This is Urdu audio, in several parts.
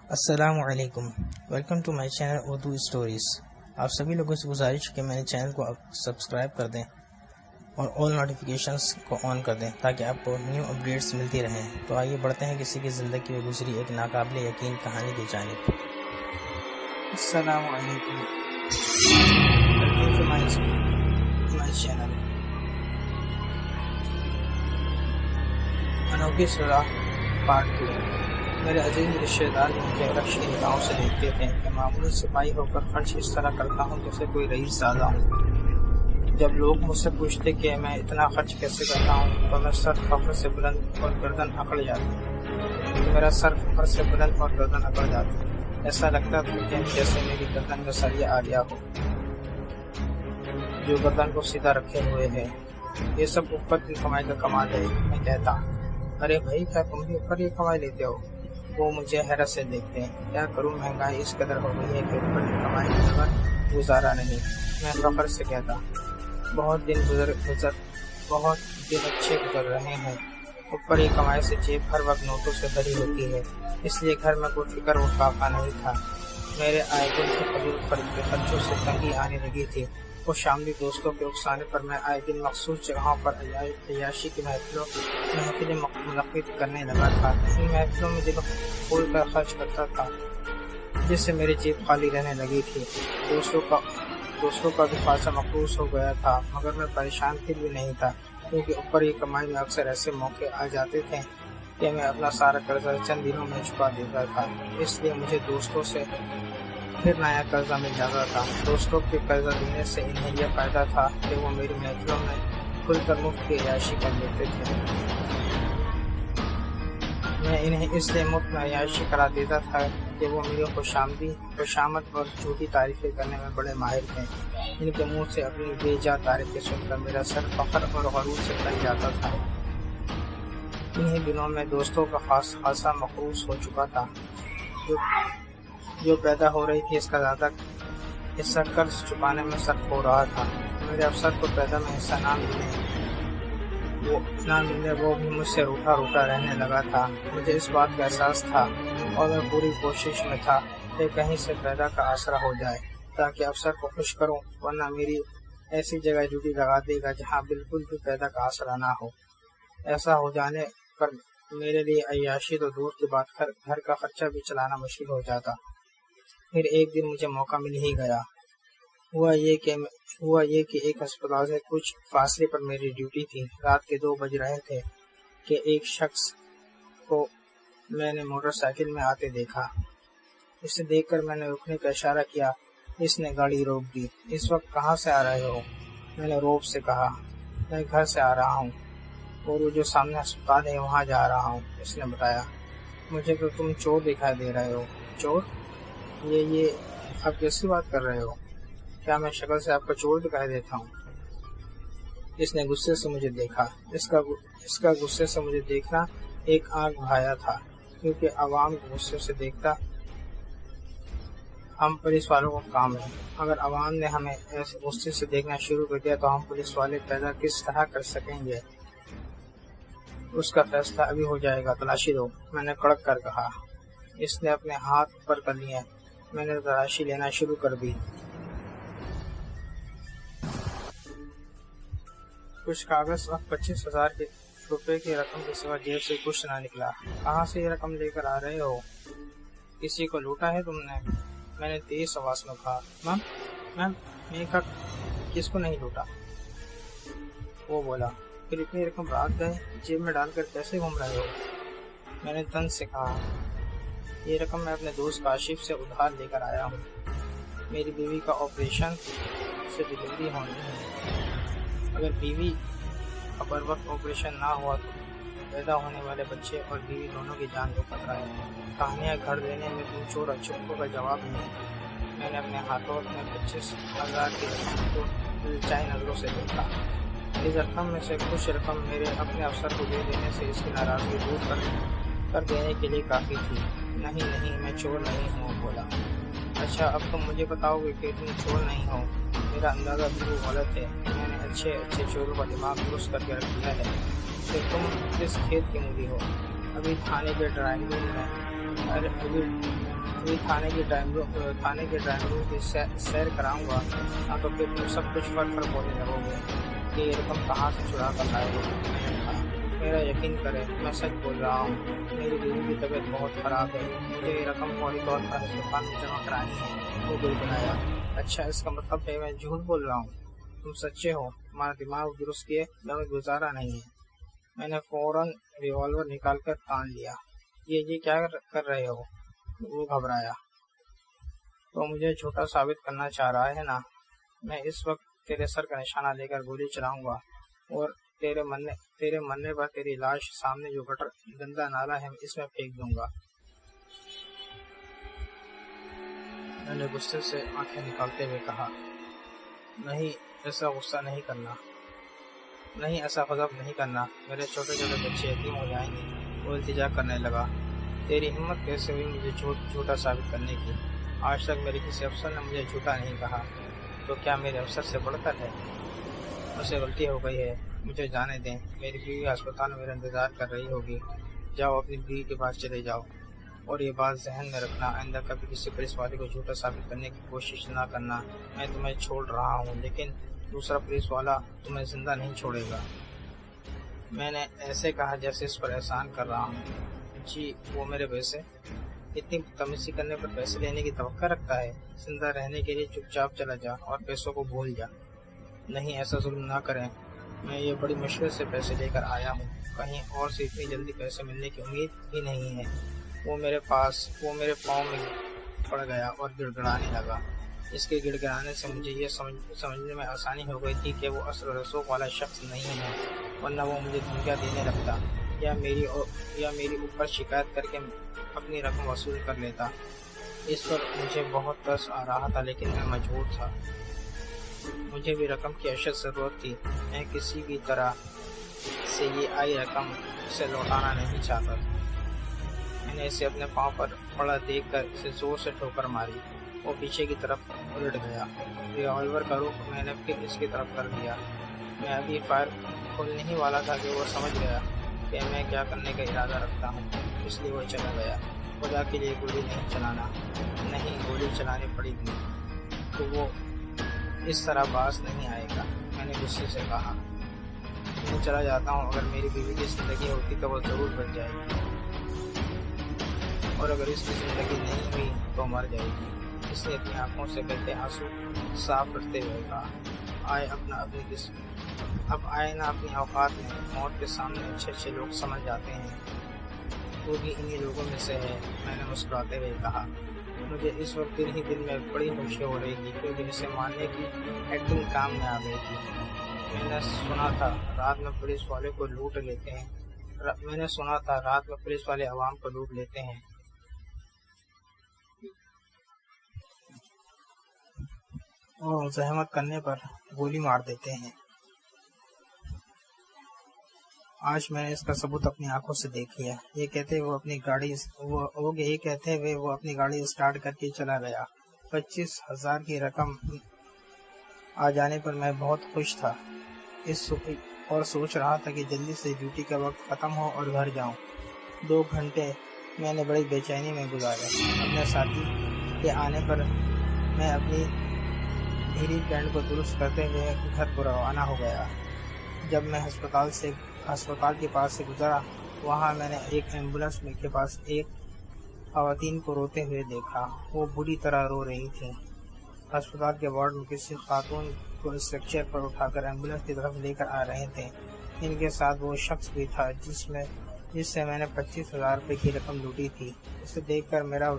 السلام علیکم، welcome to my channel Urdu stories. آپ سبھی لوگوں سے گزارش کہ میرے چینل کو سبسکرائب کر دیں اور آل نوٹیفیکیشنز کو آن کر دیں تاکہ آپ کو نیو اپڈیٹس ملتی رہیں۔ تو آئیے بڑھتے ہیں کسی کی زندگی میں گزری ایک ناقابل یقین کہانی کی جانب۔ السلام علیکم، ویلکم ٹو مائی چینل۔ انوکھی سراغ پارٹ 2۔ میرے عزیز رشتے دار مجھے رقص کی نگاہوں سے دیکھتے تھے کہ معمولی سپاہی ہو کر خرچ اس طرح کرتا ہوں جیسے کوئی رئیس زادہ ہوں۔ جب لوگ مجھ سے پوچھتے کہ میں اتنا خرچ کیسے کرتا ہوں تو میں سر فخر سے بلند اور گردن اکڑ جاتی۔ میرا سر فخر سے بلند اور گردن اکڑ جاتی۔ ایسا لگتا تھا کہ جیسے میری گردن میں سریہ آ گیا ہو جو گردن کو سیدھا رکھے ہوئے ہے۔ یہ سب اوپر کی کمائی کا کمال ہے، میں کہتا۔ ارے بھائی، کیا تم بھی اوپر کی کمائی لیتے ہو؟ وہ مجھے حیرت سے دیکھتے ہیں۔ کیا کروں، مہنگائی اس قدر ہو گئی ہے کہ اوپر کی کمائی کے بغیر گزارا نہیں۔ میں فخر سے کہتا، بہت دن اچھے گزر رہے ہیں۔ اوپر کی کمائی سے جیب ہر وقت نوٹوں سے بھری ہوتی ہے، اس لیے گھر میں کوئی فکر و فاقہ نہیں تھا۔ میرے آئے دن کے فضول خرچوں سے تنگی آنے لگی تھی۔ خوش آمدید دوستوں کے اکسانے پر میں آئے دن مخصوص جگہوں پر عیاشی کی محفلیں منعقد کرنے لگا تھا۔ ان محفلوں میں دل کھول کر خرچ کرتا تھا، جس سے میری جیب خالی رہنے لگی تھی۔ دوستوں کا بھی خاصا مقروض ہو گیا تھا، مگر میں پریشان پھر بھی نہیں تھا، کیونکہ اوپر کی کمائی میں اکثر ایسے موقع آ جاتے تھے کہ میں اپنا سارا قرضہ چند دنوں میں چکا دیتا تھا۔ اس لیے مجھے دوستوں سے پھر نیا قرضہ مل جاتا تھا۔ دوستوں کے قرضہ دینے سے انہیں یہ فائدہ تھا کہ وہ میری محفلوں میں کھل کر مفت کی عیاشی کر لیتے تھے۔ میں انہیں اس لیے مفت میں عیاشی کرا دیتا تھا کہ وہ میری خوشامد اور جھوٹی تعریفیں کرنے میں بڑے ماہر تھے۔ ان کے منہ سے اپنی بے جا تعریفیں سن کر میرا سر فخر اور غرور سے بھر جاتا تھا۔ انہی دنوں میں دوستوں کا خاصا مقروض ہو چکا تھا۔ جو پیدا ہو رہی تھی اس کا زیادہ حصہ قرض چکانے میں صرف ہو رہا تھا۔ میرے افسر کو پیدا میں حصہ نہ ملنے وہ بھی مجھ سے روٹا رہنے لگا تھا۔ مجھے اس بات کا احساس تھا اور میں پوری کوشش میں تھا کہ کہیں سے پیدا کا آسرا ہو جائے تاکہ افسر کو خوش کروں، ورنہ میری ایسی جگہ ڈیوٹی لگا دے گا جہاں بالکل بھی پیدا کا آسرا نہ ہو۔ ایسا ہو جانے پر میرے لیے عیاشی تو دور کی بات، گھر کا خرچہ بھی چلانا مشکل ہو جاتا۔ پھر ایک دن مجھے موقع مل ہی گیا۔ ہوا یہ کہ ایک ہسپتال سے کچھ فاصلے پر میری ڈیوٹی تھی۔ رات کے 2 بج رہے تھے کہ ایک شخص کو میں نے موٹر سائیکل میں آتے دیکھا۔ اسے دیکھ کر میں نے رکنے کا اشارہ کیا۔ اس نے گاڑی روک دی۔ اس وقت کہاں سے آ رہے ہو؟ میں نے روب سے کہا۔ میں گھر سے آ رہا ہوں اور وہ جو سامنے ہسپتال ہے وہاں جا رہا ہوں، اس نے بتایا۔ مجھے تو تم چور دکھائی دے رہے ہو۔ چور؟ یہ آپ کیسی بات کر رہے ہو؟ کیا میں شکل سے آپ کو چور دکھائی دیتا ہوں؟ اس نے غصے سے مجھے دیکھا۔ اس کا غصے سے مجھے دیکھنا ایک آنکھ بھایا تھا، کیونکہ عوام کو غصے سے دیکھتا ہم پولیس والوں کو کام ہے۔ اگر عوام نے ہمیں ایسے غصے سے دیکھنا شروع کر دیا تو ہم پولیس والے پیدا کس طرح کر سکیں گے؟ اس کا فیصلہ ابھی ہو جائے گا، تلاشی دو، میں نے کڑک کر کہا۔ اس نے اپنے ہاتھ اوپر کر لیے۔ میں نے تلاشی لینا شروع کر دی۔ کچھ کاغذ اور 25,000 روپے کی رقم کے سوا جیب سے کچھ نہ نکلا۔ کہاں سے یہ رقم لے کر آ رہے ہو؟ کسی کو لوٹا ہے تم نے؟ میں نے تیز آواز میں کہا۔ میم، میں کہا کس کو نہیں لوٹا؟ وہ بولا۔ پھر اتنی رقم رات گئے جیب میں ڈال کر کیسے گھوم رہے ہو؟ میں نے طنز سے کہا۔ یہ رقم میں اپنے دوست کاشف سے ادھار لے کر آیا ہوں۔ میری بیوی کا آپریشن سے ڈلیوری ہونی ہے۔ اگر بیوی کا بر وقت آپریشن نہ ہوا تو پیدا ہونے والے بچے اور بیوی دونوں کی جان کو خطرہ ہے۔ کہانیاں گھڑ دینے میں تم چور اچھوٹوں کا جواب نہیں۔ میں نے اپنے ہاتھوں میں 25,000 کی رقم کو دلچائی نظروں سے دیکھا۔ اس رقم میں سے کچھ رقم میرے اپنے افسر کو دے دینے سے اس کی ناراضگی دور کر دینے کے لیے کافی تھی۔ نہیں، میں چور نہیں ہوں، بولا۔ اچھا، اب تم مجھے بتاؤ گے کہ تم چور نہیں ہو؟ میرا اندازہ بالکل غلط ہے۔ میں نے اچھے چوروں کا دماغ درست کر کے رکھ دیا ہے۔ کہ تم کس کھیت کی مولی ہو؟ ابھی تھانے کے ڈرائنگ روم میں ابھی تھانے کے ڈرائنگ روم کی سیر کراؤں گا نہ تو پھر تم سب کچھ فرق بولنے لگو گے کہ یہ رقم کہاں سے چرا کر لائے ہو۔ میں نے کہا میرا یقین کرے میں سچ بول رہا ہوں، میری بیوی کی طبیعت بہت خراب ہے، مجھے یہ رقم فوری طور پر ہسپتال میں جمع کرانی ہے۔ وہ گنگنایا اچھا اس کا مطلب ہے میں جھوٹ بول رہا ہوں؟ تم سچے ہو؟ تمہارا دماغ درست کیے بغیر گزارا نہیں ہے۔ میں نے فوراً ریوالور نکال کر تان لیا۔ یہ کیا کر رہے ہو؟ وہ گھبرایا۔ تو مجھے جھوٹا ثابت کرنا چاہ رہا ہے نا؟ میں اس وقت تیرے سر کا نشانہ لے کر گولی چلاؤں گا اور تیرے مرنے پر تیری لاش سامنے جو گٹر گندا نالا ہے اس میں پھینک دوں گا۔ میں نے غصے سے آنکھیں نکالتے ہوئے کہا نہیں، ایسا غصہ نہیں کرنا، نہیں ایسا غضب نہیں کرنا، میرے چھوٹے چھوٹے بچے یتیم ہو جائیں گے۔ وہ التجا کرنے لگا تیری ہمت کیسے ہوئی مجھے جھوٹا ثابت کرنے کی؟ آج تک میرے کسی افسر نے مجھے جھوٹا نہیں کہا، تو کیا میرے افسر سے بڑھ کر ہے؟ مجھ سے غلطی ہو گئی ہے، مجھے جانے دیں، میری بیوی ہسپتال میں میرا انتظار کر رہی ہوگی۔ جاؤ اپنی بیوی کے پاس چلے جاؤ، اور یہ بات ذہن میں رکھنا آئندہ کبھی کسی پولیس والے کو جھوٹا ثابت کرنے کی کوشش نہ کرنا۔ میں تمہیں چھوڑ رہا ہوں لیکن دوسرا پولیس والا تمہیں زندہ نہیں چھوڑے گا۔ میں نے ایسے کہا جیسے اس پر احسان کر رہا ہوں۔ جی وہ میرے پیسے؟ اتنی بدتمیزی کرنے پر پیسے لینے کی توقع رکھتا ہے؟ زندہ رہنے کے لیے چپ چاپ چلا جا اور پیسوں کو بھول جا۔ نہیں ایسا ظلم نہ کریں، میں یہ بڑی مشکل سے پیسے لے کر آیا ہوں، کہیں اور سے اتنی جلدی پیسے ملنے کی امید ہی نہیں ہے۔ وہ میرے پاؤں میں پڑ گیا اور گڑ گڑانے لگا۔ اس کے گڑ گڑانے سے مجھے یہ سمجھنے میں آسانی ہو گئی تھی کہ وہ اصل رسوخ والا شخص نہیں ہے، ورنہ وہ مجھے دھمکیاں دینے لگتا یا میری اوپر شکایت کر کے اپنی رقم وصول کر لیتا۔ اس پر مجھے بہت ترس آ رہا تھا لیکن میں مجبور تھا، مجھے بھی رقم کی اشد ضرورت تھی۔ میں کسی بھی طرح سے یہ آئی رقم اسے لوٹانا نہیں چاہتا تھا۔ میں نے اسے اپنے پاؤں پر پڑا دیکھ کر اسے زور سے ٹھوکر ماری۔ وہ پیچھے کی طرف الٹ گیا۔ ریوالور کا رخ میں نے پھر اس کی طرف کر دیا۔ میں ابھی فائر کھولنے ہی والا تھا کہ وہ سمجھ گیا کہ میں کیا کرنے کا ارادہ رکھتا ہوں، اس لیے وہ چلا گیا۔ خدا کے لیے گولی نہیں چلانا۔ نہیں گولی چلانی پڑے گی تو وہ اس طرح باز نہیں آئے گا۔ میں نے غصے سے کہا میں چلا جاتا ہوں، اگر میری بیوی کی زندگی ہوتی تو وہ ضرور بچ جائے گی، اور اگر اس کی زندگی نہیں ہوئی تو مر جائے گی۔ اس نے اپنی آنکھوں سے بہتے آنسو صاف کرتے ہوئے کہا اب آئے نہ اپنی اوقات میں، موت کے سامنے اچھے لوگ سمجھ جاتے ہیں، وہ بھی انہی لوگوں میں سے ہے۔ میں نے مسکراتے ہوئے کہا مجھے اس وقت دل میں بڑی خوشی ہو رہی تھی کیونکہ اسے ماننے کی ایکٹنگ کام میں آ گئی تھی۔ میں نے سنا تھا رات میں پولیس والے عوام کو لوٹ لیتے ہیں اور مزاحمت کرنے پر گولی مار دیتے ہیں۔ آج میں نے اس کا ثبوت اپنی آنکھوں سے دیکھ لیا۔ یہ کہتے ہوئے وہ اپنی گاڑی اسٹارٹ کر کے چلا گیا۔ 25,000 کی رقم آ جانے پر میں بہت خوش تھا اور سوچ رہا تھا کہ جلدی سے ڈیوٹی کا وقت ختم ہو اور گھر جاؤں۔ 2 گھنٹے میں نے بڑی بے چینی میں گزارے۔ اپنے ساتھی کے آنے پر میں اپنی دھیری بینڈ کو درست کرتے ہوئے گھر کو روانہ ہو گیا۔ جب میں ہسپتال کے پاس سے گزرا، وہاں میں نے ایک ایمبولینس کے پاس ایک خواتین کو روتے ہوئے دیکھا۔ وہ بری طرح رو رہی تھی۔ ہسپتال کے وارڈ میں کسی خاتون کو اسٹریچر پر اٹھا کر ایمبولینس کی طرف لے کر آ رہے تھے۔ ان کے ساتھ وہ شخص بھی تھا جس سے میں نے 25,000 روپے کی رقم لوٹی تھی۔ اسے دیکھ کر میرا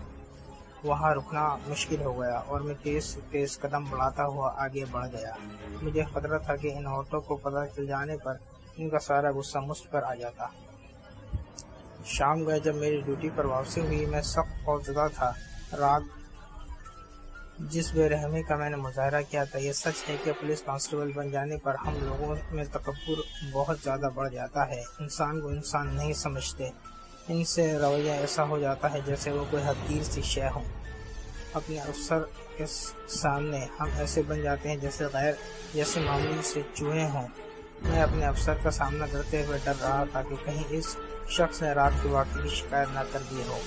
وہاں رکنا مشکل ہو گیا اور میں تیز قدم بڑھاتا ہوا آگے بڑھ گیا۔ مجھے خطرہ تھا کہ ان عورتوں کو پتہ چل جانے پر ان کا سارا غصہ مجھ پر آ جاتا۔ شام گئے جب میری ڈیوٹی پر واپسی ہوئی، میں سخت خوفزدہ تھا۔ رات جس بے رحمی کا میں نے مظاہرہ کیا تھا، یہ سچ ہے کہ پولیس کانسٹیبل بن جانے پر ہم لوگوں میں تکبر بہت زیادہ بڑھ جاتا ہے۔ انسان کو انسان نہیں سمجھتے۔ ان سے رویہ ایسا ہو جاتا ہے جیسے وہ کوئی حقیر سی شے ہوں۔ اپنے افسر کے سامنے ہم ایسے بن جاتے ہیں جیسے معمولی سے چوہے ہوں۔ میں اپنے افسر کا سامنا کرتے ہوئے ڈر رہا تھا کہ کہیں اس شخص نے رات کے واقعے کی شکایت نہ کر دی ہو۔